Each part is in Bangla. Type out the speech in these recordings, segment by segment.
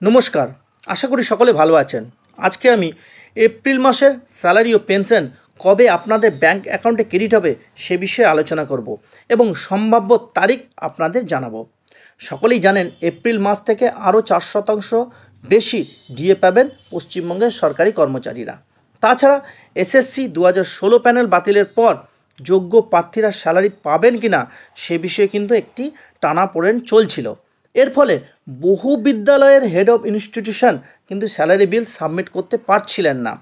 নমস্কার, আশা করি সকলে ভালো আছেন। আজকে আমি এপ্রিল মাসের স্যালারি ও পেনশন কবে আপনাদের ব্যাংক অ্যাকাউন্টে ক্রেডিট হবে সে বিষয়ে আলোচনা করব এবং সম্ভাব্য তারিখ আপনাদের জানাবো। সকলেই জানেন এপ্রিল মাস থেকে আরও 4% বেশি ডিএ পাবেন পশ্চিমবঙ্গের সরকারি কর্মচারীরা। তাছাড়া এসএসসি 2016 প্যানেল বাতিলের পর যোগ্য প্রার্থীরা স্যালারি পাবেন কিনা সে বিষয়ে কিন্তু একটি টানাপোড়েন চলছিল। এর ফলে বহু বিদ্যালয়ের হেড অফ ইনস্টিটিউশন কিন্তু স্যালারি বিল সাবমিট করতে পারছিলেন না।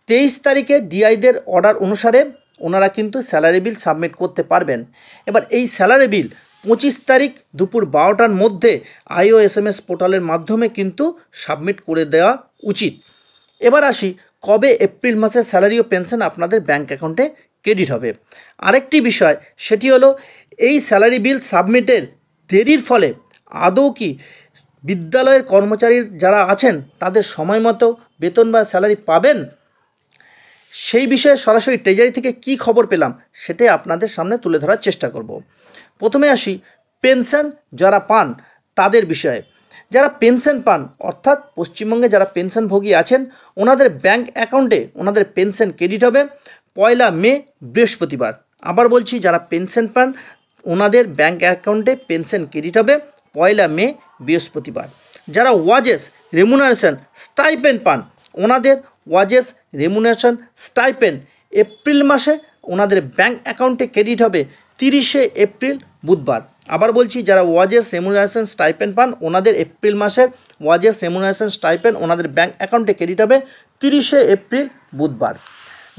23 তারিখে ডিআইদের অর্ডার অনুসারে ওনারা কিন্তু স্যালারি বিল সাবমিট করতে পারবেন। এবার এই স্যালারি বিল 25 তারিখ দুপুর 12টার মধ্যে IOSMS পোর্টালের মাধ্যমে কিন্তু সাবমিট করে দেওয়া উচিত। এবার আসি কবে এপ্রিল মাসের স্যালারি ও পেনশন আপনাদের ব্যাংক অ্যাকাউন্টে ক্রেডিট হবে। আরেকটি বিষয় সেটি হলো এই স্যালারি বিল সাবমিটের দেরির ফলে আদৌ কি বিদ্যালয়ের কর্মচারী যারা আছেন তাদের সময় মতো বেতন বা স্যালারি পাবেন, সেই বিষয়ে সরাসরি ট্রেজারি থেকে কি খবর পেলাম সেটাই আপনাদের সামনে তুলে ধরার চেষ্টা করব। প্রথমে আসি পেনশন যারা পান তাদের বিষয়ে। যারা পেনশন পান অর্থাৎ পশ্চিমবঙ্গে যারা পেনশনভোগী আছেন ওনাদের ব্যাংক অ্যাকাউন্টে ওনাদের পেনশন ক্রেডিট হবে 1 মে বৃহস্পতিবার। আবার বলছি, যারা পেনশন পান ওনাদের ব্যাংক অ্যাকাউন্টে পেনশন ক্রেডিট হবে 1 মে বৃহস্পতিবার। যারা ওয়াজেস রেমুনারেশন স্টাইপেন্ড পান ওনাদের ওয়াজেস রেমুনারেশন স্টাইপেন্ড এপ্রিল মাসে ওনাদের ব্যাংক অ্যাকাউন্টে ক্রেডিট হবে 30 এপ্রিল বুধবার। আবার বলছি, যারা ওয়াজেস রেমুনারেশন স্টাইপেন্ড পান ওনাদের এপ্রিল মাসের ওয়াজেস রেমুনারেশন স্টাইপেন্ড ওনাদের ব্যাংক অ্যাকাউন্টে ক্রেডিট হবে 30 এপ্রিল বুধবার।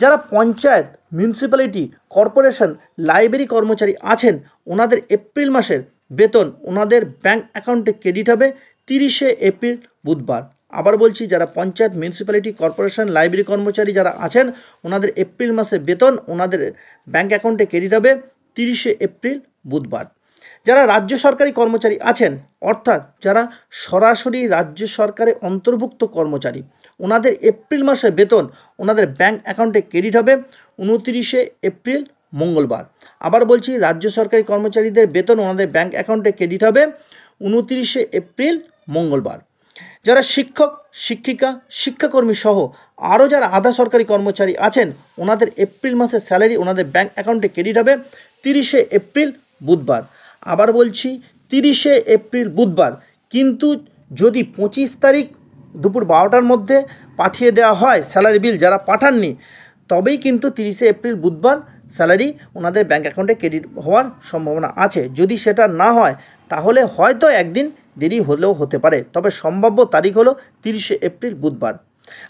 যারা পঞ্চায়েত, মিউনিসিপ্যালিটি, কর্পোরেশন, লাইব্রেরি কর্মচারী আছেন ওনাদের এপ্রিল মাসের বেতন ওনাদের ব্যাংক অ্যাকাউন্টে ক্রেডিট হবে 30 এপ্রিল বুধবার। আবার বলছি, যারা পঞ্চায়েত, মিউনিসিপ্যালিটি, কর্পোরেশন, লাইব্রেরি কর্মচারী যারা আছেন ওনাদের এপ্রিল মাসের বেতন ওনাদের ব্যাংক অ্যাকাউন্টে ক্রেডিট হবে 30 এপ্রিল বুধবার। যারা রাজ্য সরকারি কর্মচারী আছেন অর্থাৎ যারা সরাসরি রাজ্য সরকারে অন্তর্ভুক্ত কর্মচারী ওনাদের এপ্রিল মাসের বেতন ওনাদের ব্যাংক অ্যাকাউন্টে ক্রেডিট হবে 29 এপ্রিল মঙ্গলবার। আবার বলছি, রাজ্য সরকারি কর্মচারীদের বেতন ওনাদের ব্যাংক অ্যাকাউন্টে ক্রেডিট হবে 29 এপ্রিল মঙ্গলবার। যারা শিক্ষক, শিক্ষিকা, শিক্ষাকর্মী সহ আরও যারা আধা সরকারি কর্মচারী আছেন ওনাদের এপ্রিল মাসের স্যালারি ওনাদের ব্যাংক অ্যাকাউন্টে ক্রেডিট হবে 30 এপ্রিল বুধবার। আবার বলছি 30 এপ্রিল বুধবার, কিন্তু যদি 25 তারিখ দুপুর 12টার মধ্যে পাঠিয়ে দেওয়া হয় স্যালারি বিল যারা পাঠাননি তবেই কিন্তু 30 এপ্রিল বুধবার স্যালারি ওনাদের ব্যাংক অ্যাকাউন্টে ক্রেডিট হওয়ার সম্ভাবনা আছে। যদি সেটা না হয় তাহলে হয়তো একদিন দেরি হলেও হতে পারে, তবে সম্ভাব্য তারিখ হলো 30 এপ্রিল বুধবার।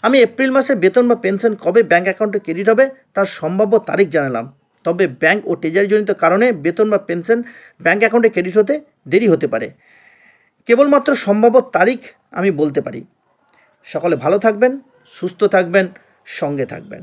আমি এপ্রিল মাসে বেতন বা পেনশন কবে ব্যাংক অ্যাকাউন্টে ক্রেডিট হবে তার সম্ভাব্য তারিখ জানালাম, তবে ব্যাংক ও ট্রেজারিজনিত কারণে বেতন বা পেনশন ব্যাংক অ্যাকাউন্টে ক্রেডিট হতে দেরি হতে পারে। কেবলমাত্র সম্ভাব্য তারিখ আমি বলতে পারি। সকলে ভালো থাকবেন, সুস্থ থাকবেন, সঙ্গে থাকবেন।